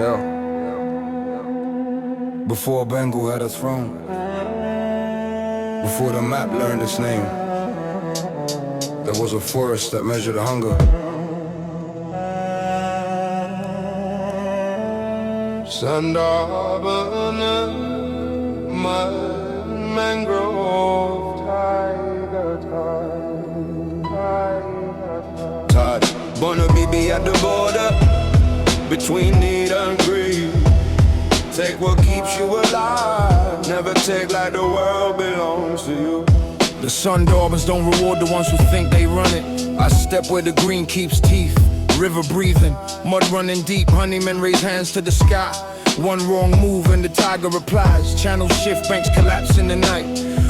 Yeah. Before Bengal had a throne, before the map learned its name, there was a forest that measured hunger. Sundarbans, mangrove, tiger, Bonobibi at the border between need and greed. Take what keeps you alive, never take like the world belongs to you. The Sundarbans don't reward the ones who think they run it. I step where the green keeps teeth, river breathing, mud running deep, honeymen raise hands to the sky. One wrong move and the tiger replies. Channels shift, banks collapse in the night.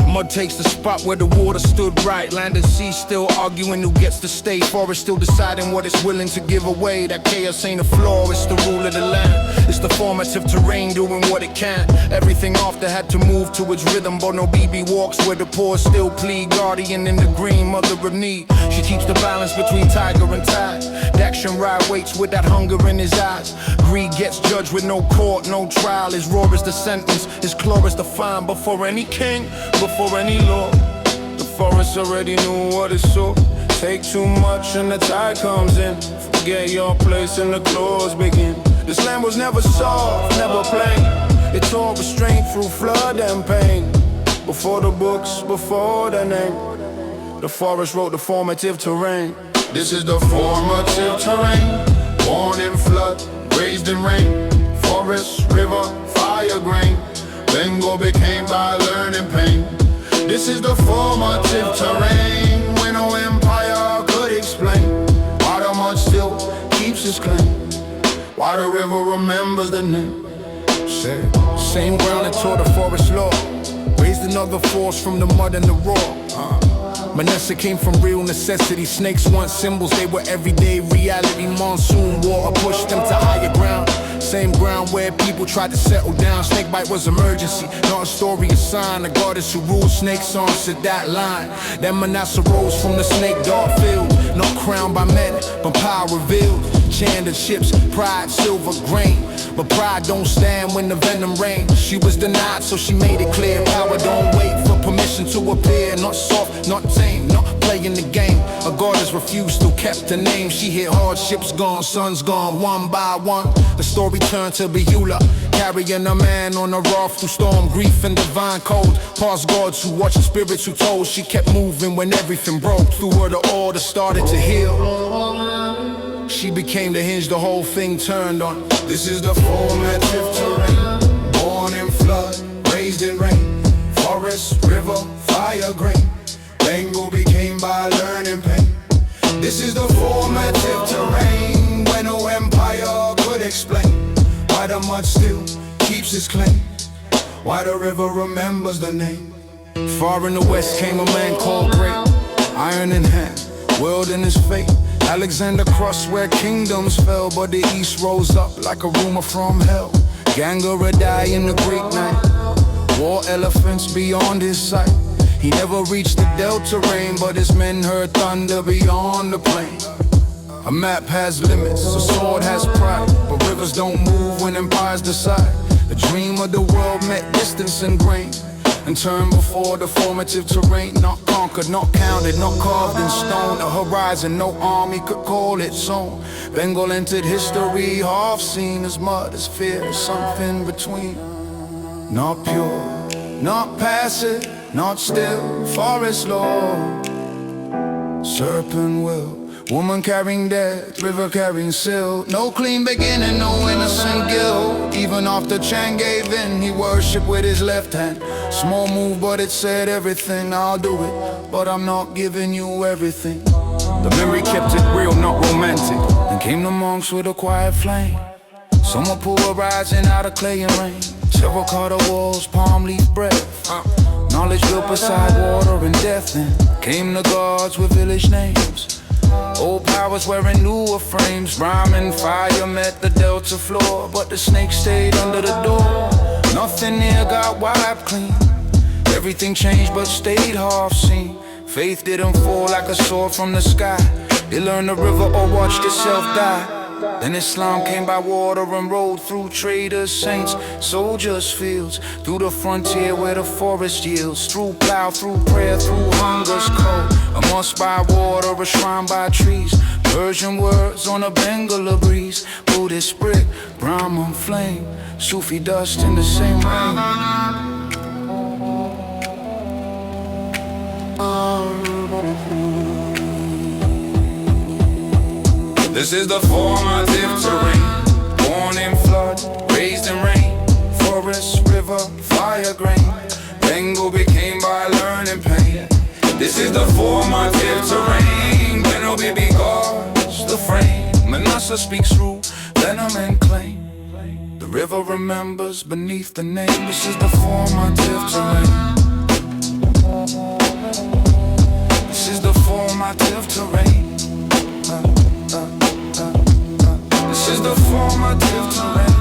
Mud takes the spot where the water stood right. Land and sea still arguing who gets to stay. Forest still deciding what it's willing to give away. That chaos ain't a flaw, it's the rule of the land. It's the formative terrain doing what it can. Everything after had to move to its rhythm. Bonobibi walks where the poor still plead. Guardian in the green, mother of need. She keeps the balance between tiger and tide. Dakshan Rye waits with that hunger in his eyes. Greed gets judged with no court, no trial. His roar is the sentence, his claw is the fine. Before any king, before any law, the forest already knew what it saw. Take too much and the tide comes in. Forget your place and the claws begin. This land was never soft, never plain. It taught restraint through flood and pain. Before the books, before the name, the forest wrote the formative terrain. This is the formative terrain, born in flood, raised in rain. Forest, river, fire, grain. Bengal became by learning pain. This is the formative terrain, when no empire could explain why the mud still keeps its claim, why the river remembers the name. Same ground that taught the forest law, raised another force from the mud and the raw. Manessa came from real necessity. Snakes weren't symbols, they were everyday reality. Monsoon water pushed them to higher ground. Same ground where people tried to settle down. Snakebite was emergency, not a story, a sign. The goddess who ruled snakes answered that line. Then Manassa rose from the snake dark field, not crowned by men, but power revealed. Chanded ships, pride, silver grain. But pride don't stand when the venom rains. She was denied, so she made it clear. Power don't wait for permission to appear. Not soft, not tame, not playing the game. A goddess refused, still kept her name. She hit hard, ships gone, sons gone, one by one. The story turned to Beulah, carrying a man on a raft through storm, grief and divine cold. Past gods who watched, spirits who told. She kept moving when everything broke. Through her the order started to heal. She became the hinge the whole thing turned on. This is the formative terrain, born in flood, raised in rain. Forest, river, fire, grain. Bengal became by learning pain. This is the formative terrain, when no empire could explain why the mud still keeps its claim, why the river remembers the name. Far in the west came a man called Great, iron in hand, world in his fate. Alexander crossed where kingdoms fell, but the east rose up like a rumor from hell. Ganga die in the Greek night, war elephants beyond his sight. He never reached the delta rain, but his men heard thunder beyond the plain. A map has limits, a sword has pride, but rivers don't move when empires decide. The dream of the world met distance and grain, and turned before the formative terrain. Not conquered, not counted, not carved in stone. A horizon no army could call its own. Bengal entered history, half seen as mud, as fear, something between. Not pure, not passive, not still, forest law. Serpent will, woman carrying death, river carrying silt. No clean beginning, no innocent guilt. Even after Chan gave in, he worshipped with his left hand. Small move, but it said everything. I'll do it, but I'm not giving you everything. The memory kept it real, not romantic. Then came the monks with a quiet flame. Someone polarizing out of clay and rain. Terracotta walls, palm leaf breath. Knowledge built beside water and death. Then came the gods with village names. Old powers wearing newer frames. Rhyme and fire met the delta floor, but the snake stayed under the door. Nothing here got wiped clean. Everything changed but stayed half seen. Faith didn't fall like a sword from the sky. It learned the river or watched itself die. Then Islam came by water and rode through traders, saints, soldiers' fields, through the frontier where the forest yields, through plow, through prayer, through hunger's cold. A mosque by water, a shrine by trees, Persian words on a Bengal breeze, Buddhist brick, Brahman flame, Sufi dust in the same rain. This is the formative terrain, born in flood, raised in rain, forest, river, fire, grain. Bengal became by learning pain. This is the formative terrain, Bonobibi guards the frame. Manasa speaks through venom and claim. The river remembers beneath the name. This is the formative terrain. This is the formative terrain. This is the formative terrain.